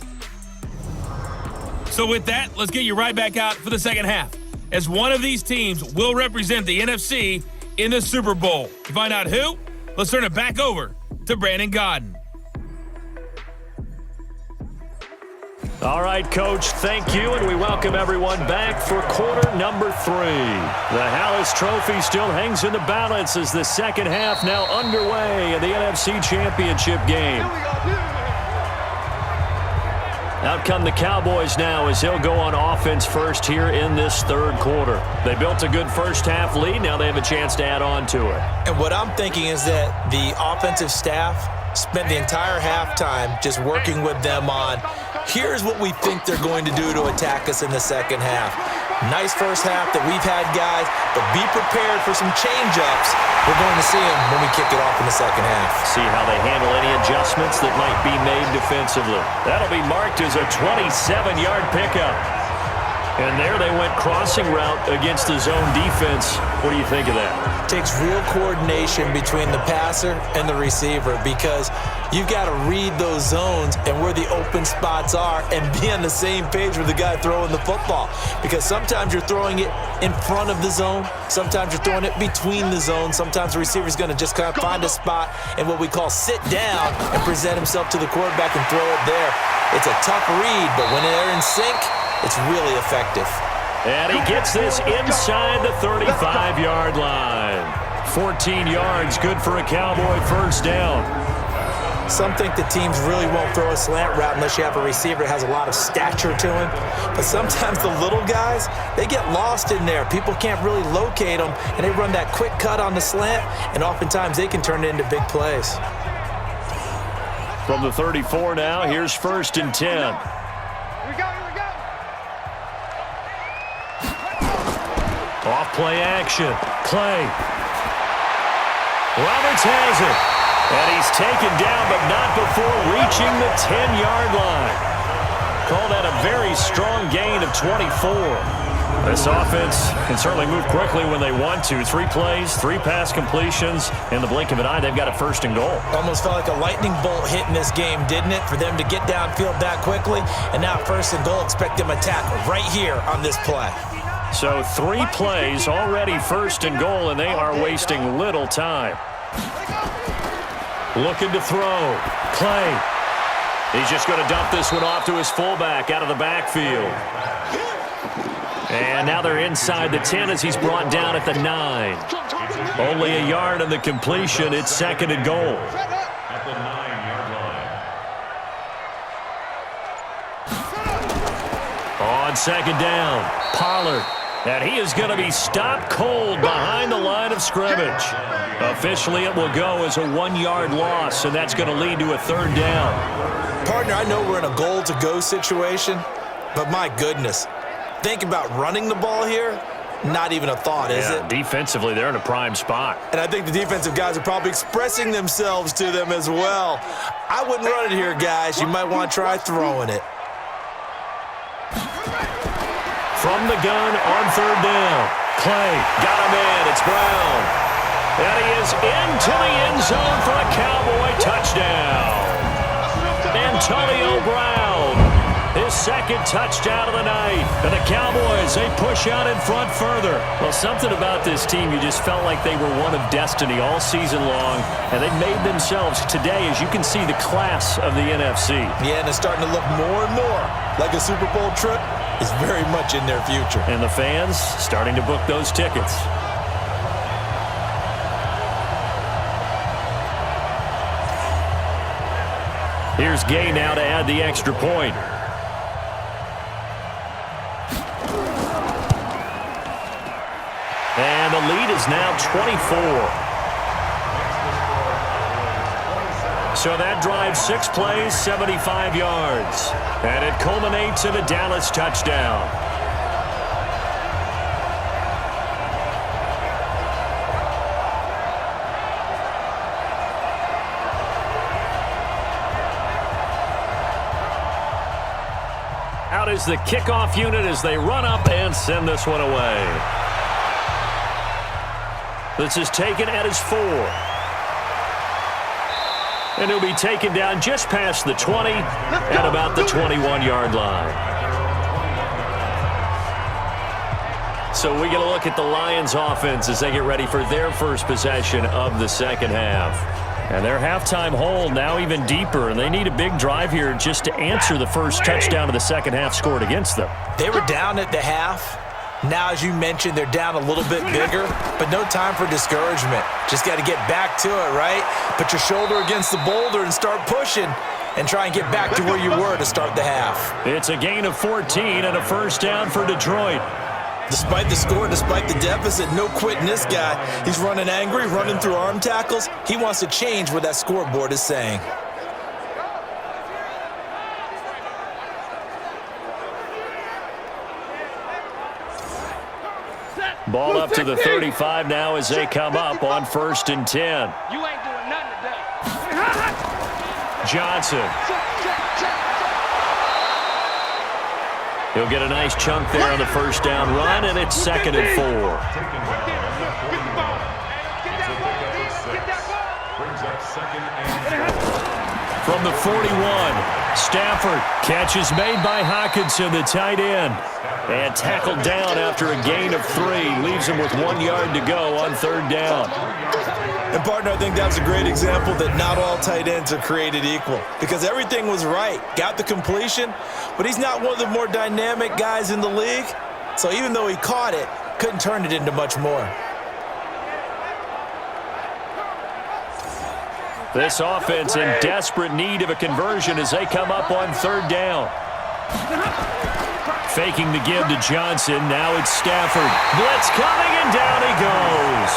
So with that, let's get you right back out for the second half, as one of these teams will represent the NFC in the Super Bowl. To find out who, let's turn it back over to Brandon Godden. All right, Coach, thank you, and we welcome everyone back for quarter number 3. The Halas Trophy still hangs in the balance as the second half now underway in the NFC Championship game. Out come the Cowboys now as they'll go on offense first here in this third quarter. They built a good first half lead. Now they have a chance to add on to it. And what I'm thinking is that the offensive staff spent the entire halftime just working with them on, here's what we think they're going to do to attack us in the second half. Nice first half that we've had, guys, but be prepared for some change-ups. We're going to see them when we kick it off in the second half. See how they handle any adjustments that might be made defensively. That'll be marked as a 27-yard pickup. And there they went crossing route against the zone defense. What do you think of that? Takes real coordination between the passer and the receiver, because you've got to read those zones and where the open spots are and be on the same page with the guy throwing the football. Because sometimes you're throwing it in front of the zone. Sometimes you're throwing it between the zones. Sometimes the receiver's going to just kind of find a spot and what we call sit down and present himself to the quarterback and throw it there. It's a tough read, but when they're in sync, it's really effective. And he gets this inside the 35-yard line. 14 yards, good for a Cowboy first down. Some think the teams really won't throw a slant route unless you have a receiver that has a lot of stature to him. But sometimes the little guys, they get lost in there. People can't really locate them, and they run that quick cut on the slant, and oftentimes they can turn it into big plays. From the 34 now, here's first and 10. Here we go. Off play action. Clay. Roberts has it. And he's taken down, but not before reaching the 10-yard line. Call that a very strong gain of 24. This offense can certainly move quickly when they want to. 3 plays, 3 pass completions. In the blink of an eye, they've got a first and goal. Almost felt like a lightning bolt hit in this game, didn't it? For them to get downfield that quickly. And now first and goal, expect them to attack right here on this play. So 3 plays, already first and goal, and they are wasting little time. Looking to throw. Clay. He's just going to dump this one off to his fullback out of the backfield. And now they're inside the 10 as he's brought down at the 9. Only a yard on the completion. It's second and goal. At the 9-yard line. On second down, Pollard. And he is going to be stopped cold behind the line of scrimmage. Officially, it will go as a 1-yard loss, and that's going to lead to a third down. Partner, I know we're in a goal-to-go situation, but my goodness. Think about running the ball here. Not even a thought, is it? Defensively, they're in a prime spot. And I think the defensive guys are probably expressing themselves to them as well. I wouldn't run it here, guys. You might want to try throwing it. From the gun on third down. Clay got him in. It's Brown. And he is into the end zone for a Cowboy touchdown. Antonio Brown, his second touchdown of the night. And the Cowboys, they push out in front further. Well, something about this team, you just felt like they were one of destiny all season long. And they made themselves today, as you can see, the class of the NFC. Yeah, and it's starting to look more and more like a Super Bowl trip is very much in their future. And the fans starting to book those tickets. Here's Gay now to add the extra point. And the lead is now 24. So that drives 6 plays, 75 yards. And it culminates in a Dallas touchdown. Out is the kickoff unit as they run up and send this one away. This is taken at his 4. And he'll be taken down just past the 20 at about the 21-yard line. So we get a look at the Lions offense as they get ready for their first possession of the second half. And their halftime hole now even deeper, and they need a big drive here just to answer the first touchdown of the second half scored against them. They were down at the half. Now, as you mentioned, they're down a little bit bigger, but no time for discouragement. Just got to get back to it, right? Put your shoulder against the boulder and start pushing and try and get back to where you were to start the half. It's a gain of 14 and a first down for Detroit. Despite the score, despite the deficit, no quitting this guy. He's running angry, running through arm tackles. He wants to change what that scoreboard is saying. Ball up to the 35 now as they come up on 1st and 10. You ain't doing nothing today. Johnson. He'll get a nice chunk there on the first down run, and it's 2nd and 4. Brings up 2nd and 4. From the 41, Stafford. Catch is made by Hockenson, the tight end. And tackled down after a gain of 3. Leaves him with 1 yard to go on 3rd down. And, partner, I think that was a great example that not all tight ends are created equal. Because everything was right. Got the completion, but he's not one of the more dynamic guys in the league. So even though he caught it, couldn't turn it into much more. This offense in desperate need of a conversion as they come up on 3rd down. Faking the give to Johnson. Now it's Stafford. Blitz coming, and down he goes.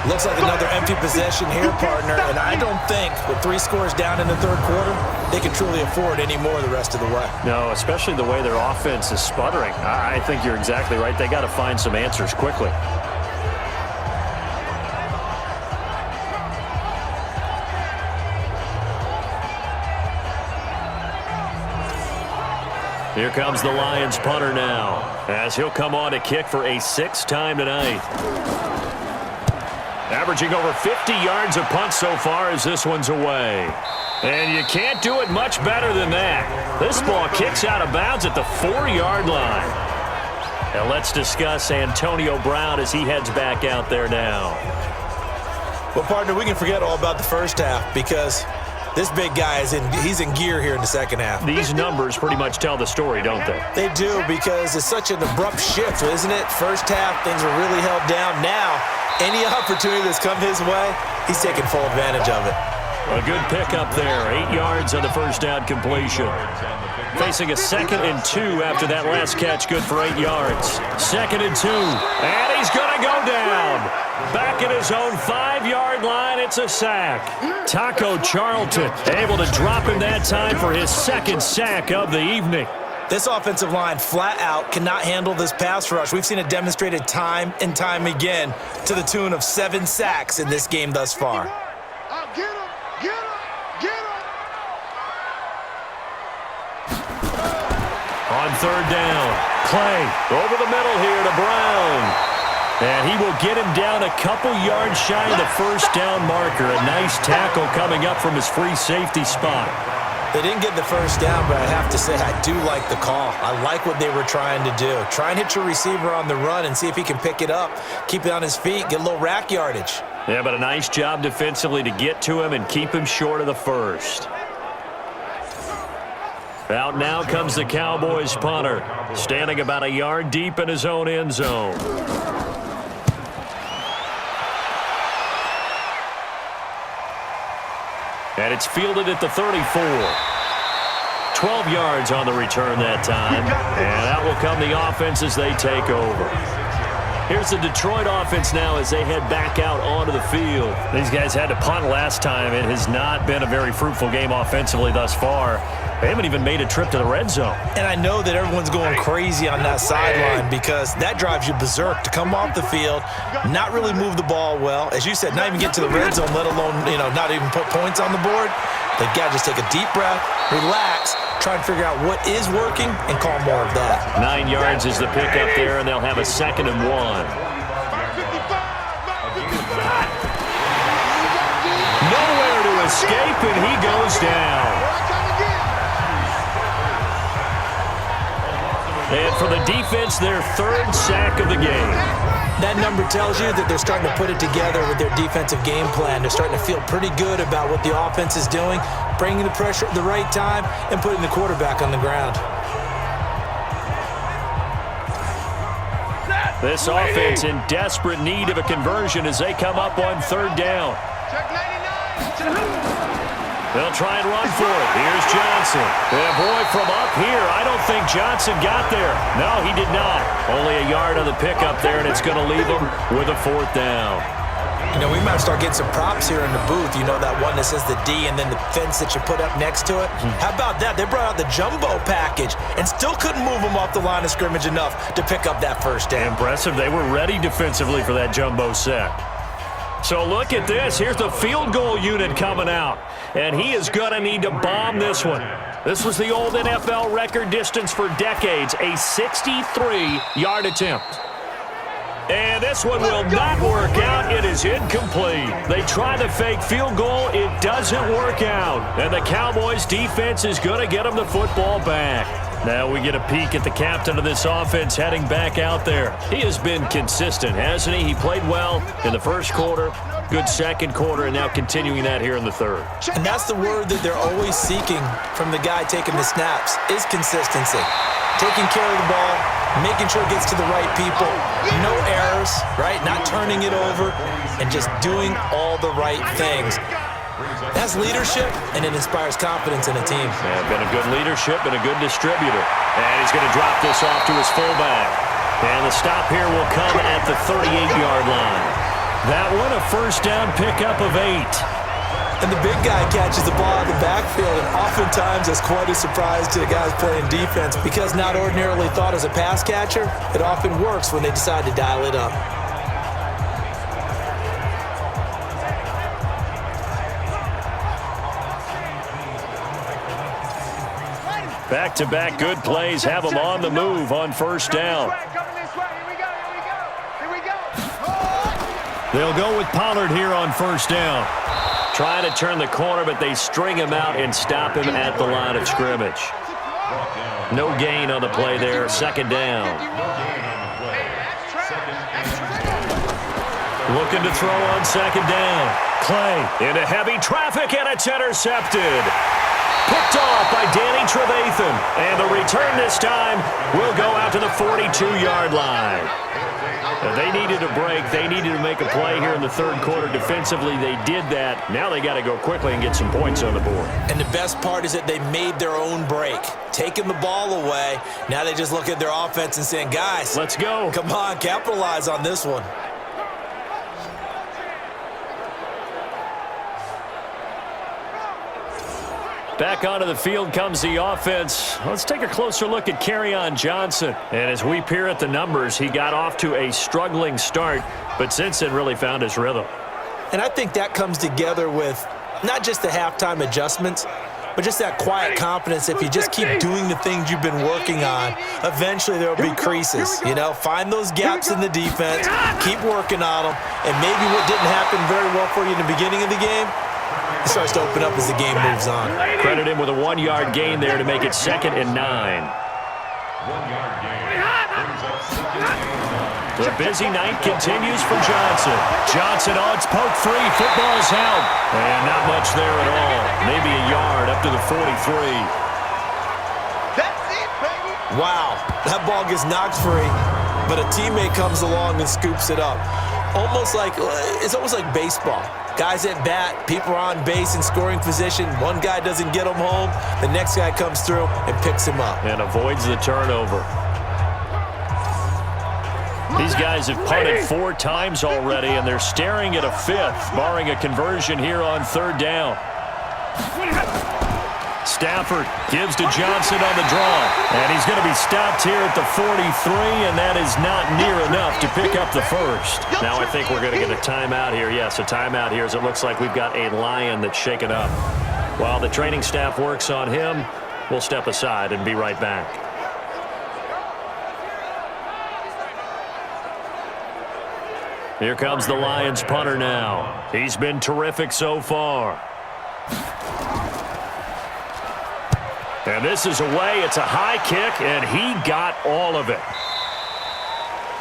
Looks like another empty possession here, partner. And I don't think with 3 scores down in the 3rd quarter, they can truly afford any more the rest of the way. No, especially the way their offense is sputtering. I think you're exactly right. They got to find some answers quickly. Here comes the Lions punter now, as he'll come on to kick for a 6th time tonight. Averaging over 50 yards a punt so far as this one's away. And you can't do it much better than that. This ball kicks out of bounds at the 4-yard line. And let's discuss Antonio Brown as he heads back out there now. Well, partner, we can forget all about the first half because this big guy he's in gear here in the second half. These numbers pretty much tell the story, don't they? They do, because it's such an abrupt shift, isn't it? First half, things were really held down. Now, any opportunity that's come his way, he's taking full advantage of it. A good pickup there. 8 yards on the first down completion. Facing a 2nd and 2 after that last catch, good for 8 yards. 2nd and 2, and he's going to go down. Back at his own 5-yard line, it's a sack. Taco Charlton able to drop him that time for his 2nd sack of the evening. This offensive line flat out cannot handle this pass rush. We've seen it demonstrated time and time again to the tune of 7 sacks in this game thus far. Get him! Get him! Get him! On 3rd down, Clay over the middle here to Brown. And he will get him down a couple yards shy of the first down marker. A nice tackle coming up from his free safety spot. They didn't get the first down, but I have to say I do like the call. I like what they were trying to do. Try and hit your receiver on the run and see if he can pick it up, keep it on his feet, get a little rack yardage. Yeah, but a nice job defensively to get to him and keep him short of the first. Out now comes the Cowboys punter, standing about a yard deep in his own end zone. And it's fielded at the 34. 12 yards on the return that time. And out will come the offense as they take over. Here's the Detroit offense now as they head back out onto the field. These guys had to punt last time. It has not been a very fruitful game offensively thus far. They haven't even made a trip to the red zone. And I know that everyone's going crazy on that sideline because that drives you berserk to come off the field, not really move the ball well. As you said, not even get to the red zone, let alone, not even put points on the board. They've got to just take a deep breath, relax, try and figure out what is working and call more of that. 9 yards is the pickup there, and they'll have a 2nd and 1. Nowhere to escape, and he goes down. And for the defense, their 3rd sack of the game. That number tells you that they're starting to put it together with their defensive game plan. They're starting to feel pretty good about what the offense is doing, bringing the pressure at the right time, and putting the quarterback on the ground. This offense in desperate need of a conversion as they come up on 3rd down. They'll try and run for it. Here's Johnson. And boy, from up here, I don't think Johnson got there. No, he did not. Only a yard on the pickup there, and it's going to leave him with a 4th down. We might start getting some props here in the booth. That one that says the D and then the fence that you put up next to it. How about that? They brought out the jumbo package and still couldn't move them off the line of scrimmage enough to pick up that first down. Impressive. They were ready defensively for that jumbo set. So look at this. Here's the field goal unit coming out. And he is going to need to bomb this one. This was the old NFL record distance for decades, a 63-yard attempt. And this one will not work out. It is incomplete. They try the fake field goal. It doesn't work out. And the Cowboys defense is going to get them the football back. Now we get a peek at the captain of this offense heading back out there. He has been consistent, hasn't he? He played well in the first quarter, good second quarter, and now continuing that here in the 3rd. And that's the word that they're always seeking from the guy taking the snaps, is consistency. Taking care of the ball, making sure it gets to the right people, no errors, right? Not turning it over, and just doing all the right things. That's leadership, and it inspires confidence in a team. Yeah, been a good leadership and a good distributor. And he's going to drop this off to his fullback. And the stop here will come at the 38-yard line. That one, a first down pickup of 8. And the big guy catches the ball in the backfield, and oftentimes that's quite a surprise to the guys playing defense because not ordinarily thought as a pass catcher, it often works when they decide to dial it up. Back-to-back good plays have them on the move on first down. They'll go with Pollard here on first down. Trying to turn the corner, but they string him out and stop him at the line of scrimmage. No gain on the play there. Second down. Looking to throw on second down. Clay into heavy traffic, and it's intercepted. Picked off by Danny Trevathan. And the return this time will go out to the 42-yard line. Now, they needed a break. They needed to make a play here in the third quarter. Defensively, they did that. Now they got to go quickly and get some points on the board. And the best part is that they made their own break. Taking the ball away. Now they just look at their offense and saying, guys, let's go. Come on, capitalize on this one. Back onto the field comes the offense. Let's take a closer look at Kerryon Johnson. And as we peer at the numbers, he got off to a struggling start, but since then really found his rhythm. And I think that comes together with not just the halftime adjustments, but just that quiet confidence. If you just keep doing the things you've been working on, eventually there will be creases. You know, find those gaps in the defense, keep working on them, and maybe what didn't happen very well for you in the beginning of the game, it starts to open up as the game moves on. Credit him with a 1-yard gain there to make it 2nd and 9. 1-yard gain. Brings up 2nd and 9. The busy night continues for Johnson. Johnson on, it's poke free. Football's out. And not much there at all. Maybe a yard up to the 43. That's it, baby. Wow, that ball gets knocked free, but a teammate comes along and scoops it up. It's almost like baseball. Guys at bat, people are on base in scoring position. One guy doesn't get him home. The next guy comes through and picks him up. And avoids the turnover. These guys have punted 4 times already, and they're staring at a 5th, barring a conversion here on 3rd down. Stafford gives to Johnson on the draw, and he's going to be stopped here at the 43, and that is not near enough to pick up the first. Now I think we're going to get a timeout here. Yes, a timeout here, as it looks like we've got a Lion that's shaken up. While the training staff works on him, we'll step aside and be right back. Here comes the Lions punter now. He's been terrific so far. And this is away. It's a high kick, and he got all of it.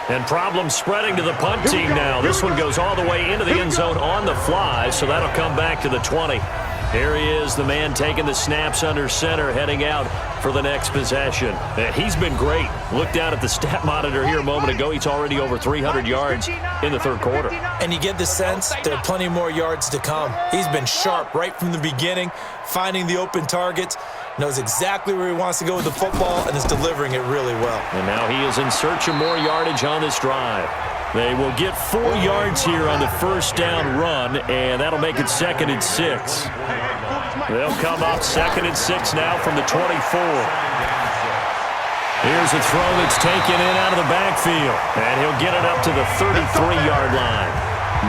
And problems spreading to the punt team now. This one goes all the way into the end zone on the fly, so that'll come back to the 20. Here he is, the man taking the snaps under center, heading out for the next possession. And he's been great. Looked down at the stat monitor here a moment ago. He's already over 300 yards in the third quarter. And you get the sense there are plenty more yards to come. He's been sharp right from the beginning, finding the open targets, knows exactly where he wants to go with the football, and is delivering it really well. And now he is in search of more yardage on this drive. They will get 4 yards here on the first down run, and that'll make it 2nd and 6. They'll come up 2nd and 6 now from the 24. Here's a throw that's taken in out of the backfield, and he'll get it up to the 33-yard line.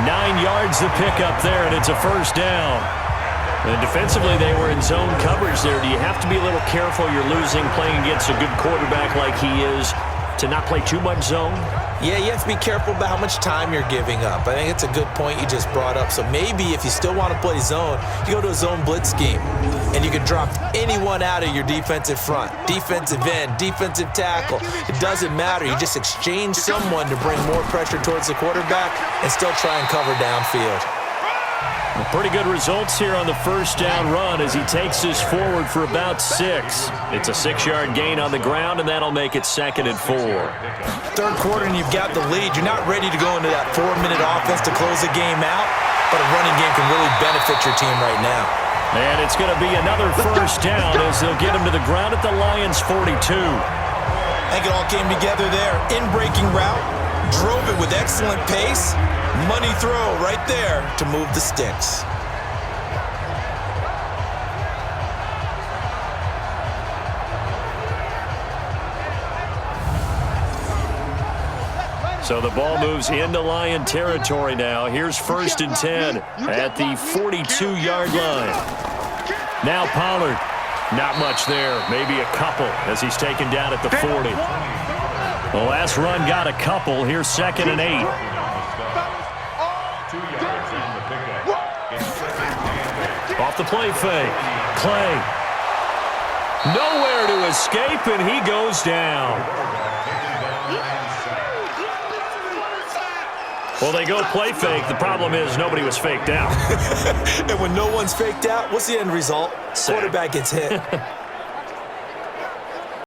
9 yards to pick up there, and it's a first down. And defensively, they were in zone coverage there. Do you have to be a little careful? You're losing, playing against a good quarterback like he is, to not play too much zone? Yeah, you have to be careful about how much time you're giving up. I think it's a good point you just brought up. So maybe if you still want to play zone, you go to a zone blitz scheme, and you can drop anyone out of your defensive front, defensive end, defensive tackle. It doesn't matter. You just exchange someone to bring more pressure towards the quarterback and still try and cover downfield. Pretty good results here on the first down run as he takes this forward for about 6. It's a 6-yard gain on the ground, and that'll make it 2nd and 4. Third quarter, and you've got the lead. You're not ready to go into that 4-minute offense to close the game out, but a running game can really benefit your team right now. And it's going to be another first down as they'll get him to the ground at the Lions' 42. I think it all came together there. In-breaking route, drove it with excellent pace. Money throw right there to move the sticks. So the ball moves into Lion territory now. Here's 1st and 10 at the 42-yard line. Now Pollard Not much there. Maybe a couple as he's taken down at the 40. The last run got a couple. Here's 2nd and 8. 2 yards on the pickup. It's 2nd and 8. Off the play fake. Clay. Nowhere to escape, and he goes down. Well, they go play fake. The problem is nobody was faked out. And when no one's faked out, what's the end result? Sack. Quarterback gets hit.